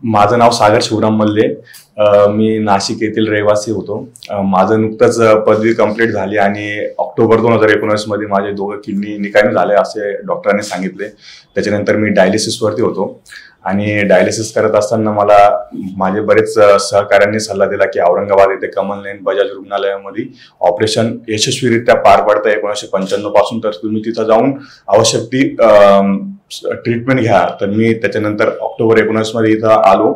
माझं नाव सागर शिवराम मल्ले. मी नाशिक येथील रहिवासी होतो. माझं नुकतंच पदवी कंप्लीट झाली आणि ऑक्टोबर 2019 मध्ये माझे दोघं किडनी निकामी झाले असे डॉक्टरांनी सांगितले. त्याच्यानंतर मी डायलिसिसवरती होतो आणि डायलिसिस करत असताना मला माझे बरेच सहकाऱ्यांनी सल्ला दिला की औरंगाबाद येथे कमल नयन बजाज रुग्णालयामध्ये ऑपरेशन यशस्वीरित्या पार पडतं 1995 पासून, तर तुम्ही तिथं जाऊन आवश्यक ती ट्रीटमेंट घ्या. तर मी त्याच्यानंतर ऑक्टोबर 19 मध्ये इथं आलो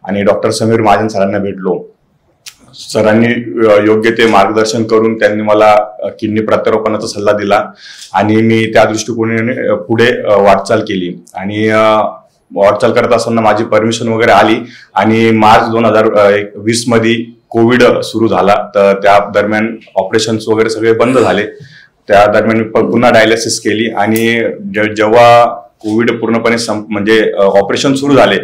आणि डॉक्टर समीर महाजन सरांना भेटलो. सरांनी योग्य ते मार्गदर्शन करून त्यांनी मला किडनी प्रत्यारोपणाचा सल्ला दिला आणि मी त्या दृष्टिकोनाने पुढे वाटचाल केली. आणि वाटचाल करत असताना माझी परमिशन वगैरे आली आणि मार्च 2020 मध्ये कोविड सुरू झाला. तर त्या दरम्यान ऑपरेशन्स वगैरे सगळे बंद झाले. त्या दरम्यान मी पुन्हा डायलिसिस केली आणि जेव्हा कोविड पूर्णपणे म्हणजे ऑपरेशन सुरू झाले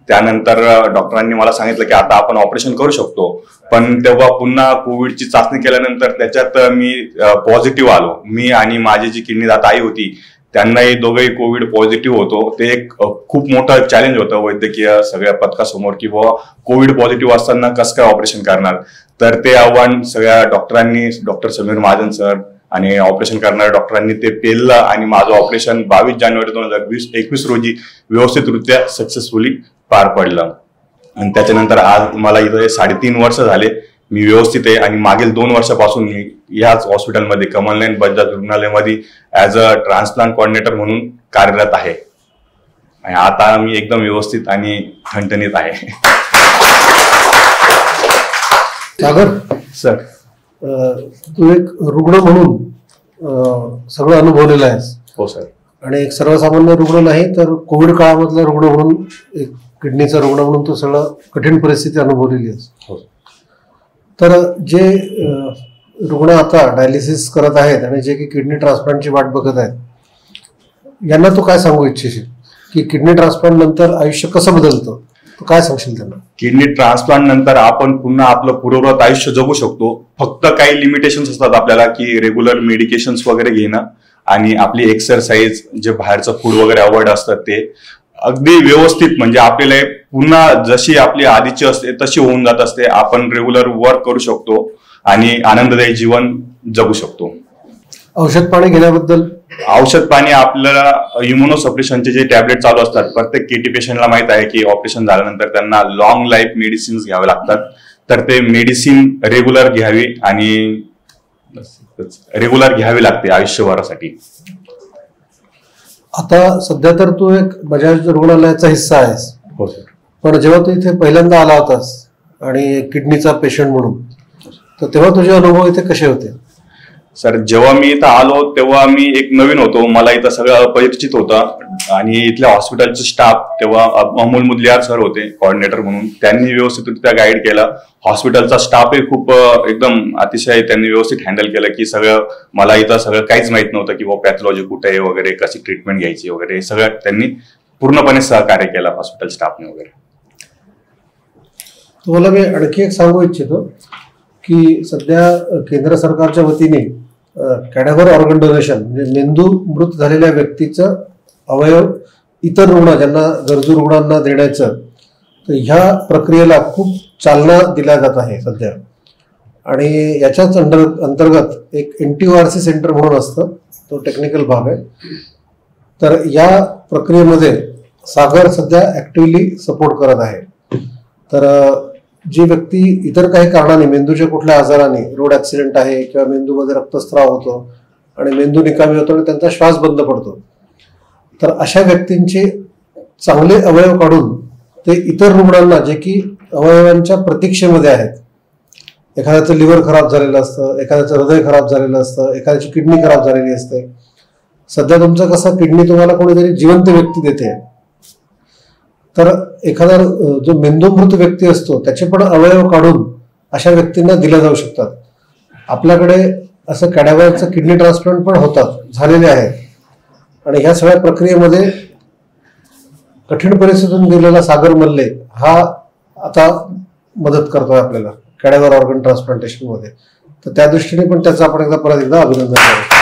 त्यानंतर डॉक्टरांनी मला सांगितलं की आता आपण ऑपरेशन करू शकतो. पण तेव्हा पुन्हा कोविडची चाचणी केल्यानंतर त्याच्यात मी पॉझिटिव्ह आलो. मी आणि माझी जी किडनी दाता आई होती त्यांनाही दोघंही कोविड पॉझिटिव्ह होतो. ते एक खूप मोठं चॅलेंज होतं वैद्यकीय सगळ्या पथकासमोर की बाबा कोविड पॉझिटिव्ह असताना कसं काय ऑपरेशन करणार. तर ते आव्हान सगळ्या डॉक्टरांनी, डॉक्टर समीर महाजन सर आणि ऑपरेशन करणाऱ्या डॉक्टरांनी ते पेललं आणि माझं ऑपरेशन 22 जानेवारी 2021 रोजी व्यवस्थितरित्या सक्सेसफुली पार पडलं. आणि त्याच्यानंतर आज मला इथं 3.5 वर्ष झाले. मी व्यवस्थित आहे आणि मागील 2 वर्षापासून मी याच हॉस्पिटलमध्ये कमल नयन बजाज रुग्णालयामध्ये ॲज अ ट्रान्सप्लांट कोऑर्डिनेटर म्हणून कार्यरत आहे. आणि आता मी एकदम व्यवस्थित आणि ठणठणीत आहे. सागर सर, तू एक रुग्ण म्हणून सगळं अनुभवलेलं आहेस. हो सर. आणि एक सर्वसामान्य रुग्ण नाही तर कोविड काळामधला रुग्ण म्हणून, एक किडनीचा रुग्ण म्हणून तू सगळं कठीण परिस्थिती अनुभवलेली आहेस. हो. तर जे रुग्ण आता डायलिसिस करत आहेत आणि जे की किडनी ट्रान्सप्लांटची वाट बघत आहेत यांना तू काय सांगू इच्छिशील की किडनी ट्रान्सप्लांट नंतर आयुष्य कसं बदलतं? तू काय सांगशील त्यांना? किडनी ट्रान्सप्लांट नंतर आपण पुन्हा आपलं पूर्ववत आयुष्य जगू शकतो. फक्त काही लिमिटेशन्स असतात आपल्याला की रेग्युलर मेडिकेशन्स वगैरे घेणं आणि आपली एक्सरसाइज, जे बाहेरचं फूड वगैरे अवॉइड असतात ते अगदी व्यवस्थित, म्हणजे आपल्याला पुन्हा जशी आपली आधीची असते तशी होऊन जात असते. आपण रेग्युलर वर्क करू शकतो आणि आनंददायी जीवन जगू शकतो. औषध पाणी घेण्याबद्दल? औषध पाणी आपल्याला इम्युनोसप्रेशनचे जे टॅबलेट चालू असतात, प्रत्येक किडनी पेशंटला माहित आहे की ऑपरेशन झाल्यानंतर त्यांना लॉंग लाईफ मेडिसिन्स घ्यावे लागतात. तर ते मेडिसिन रेग्युलर घ्यावी आणि रेग्युलर घ्यावी लागते आयुष्यभरासाठी. आता सध्या तर तू एक बजाज रुग्णालयाचा हिस्सा आहेस. हो सर. पण जेव्हा तू इथे पहिल्यांदा आला होतास आणि किडनीचा पेशंट म्हणून, तर तेव्हा तुझे अनुभव इथे कसे होते? सर, जेव्हा मी इथं आलो तेव्हा मी एक नवीन होतो. मला इथं सगळं अपरिचित होतं आणि इथल्या हॉस्पिटलचे स्टाफ, तेव्हा अमोल मुदलियार सर होते कॉर्डिनेटर म्हणून, त्यांनी व्यवस्थितरित्या गाईड केलं. हॉस्पिटलचा स्टाफही खूप एकदम अतिशय त्यांनी व्यवस्थित हँडल केलं की सगळं, मला इथं सगळं काहीच माहित नव्हतं की पॅथॉलॉजी कुठे आहे वगैरे, कशी ट्रीटमेंट घ्यायची वगैरे, सगळं त्यांनी पूर्णपणे सहकार्य केलं हॉस्पिटल स्टाफने वगैरे. तुम्हाला मी आणखी एक सांगू इच्छितो की सध्या केंद्र सरकारच्या वतीने कॅडेव्हर ऑर्गन डोनेशन, म्हणजे मेंदू मृत झालेल्या व्यक्तीचं अवयव इतर रुग्ण, ज्यांना गरजू रुग्णांना देण्याचं, तर ह्या प्रक्रियेला खूप चालना दिल्या जात आहे सध्या. आणि याच्याच अंतर्गत एक NTORC सेंटर म्हणून असतं, तो टेक्निकल भाग आहे. तर या प्रक्रियेमध्ये सागर सध्या ऍक्टिव्हली सपोर्ट करत आहे. तर जी व्यक्ती इतर काही कारणाने, मेंदूच्या कुठल्या आजाराने, रोड ऍक्सिडेंट आहे किंवा मेंदूमध्ये रक्तस्राव होतो आणि मेंदू निकामी होतो आणि त्यांचा श्वास बंद पडतो, तर अशा व्यक्तींचे चांगले अवयव काढून ते इतर रुग्णांना, जे की अवयवांच्या प्रतीक्षेमध्ये आहेत, एखाद्याचं लिव्हर खराब झालेलं असतं, एखाद्याचं हृदय खराब झालेलं असतं, एखाद्याची किडनी खराब झालेली असते. सध्या तुमचं कसं, किडनी तुम्हाला कोणीतरी जिवंत व्यक्ती देते, तर एखादा जो मेंदूमृत व्यक्ती असतो त्याचे पण अवयव काढून अशा व्यक्तींना दिले जाऊ शकतात. आपल्याकडे असं कॅडेव्हरचं किडनी ट्रान्सप्लांट पण होतात, झालेले आहेत. आणि ह्या सगळ्या प्रक्रियेमध्ये कठीण परिस्थितीतून दिलेला सागर मल्ले हा आता मदत करतोय आपल्याला कॅडेव्हर ऑर्गन ट्रान्सप्लांटेशन मध्ये. तर त्या दृष्टीने पण त्याचं आपण परत एकदा अभिनंदन करू.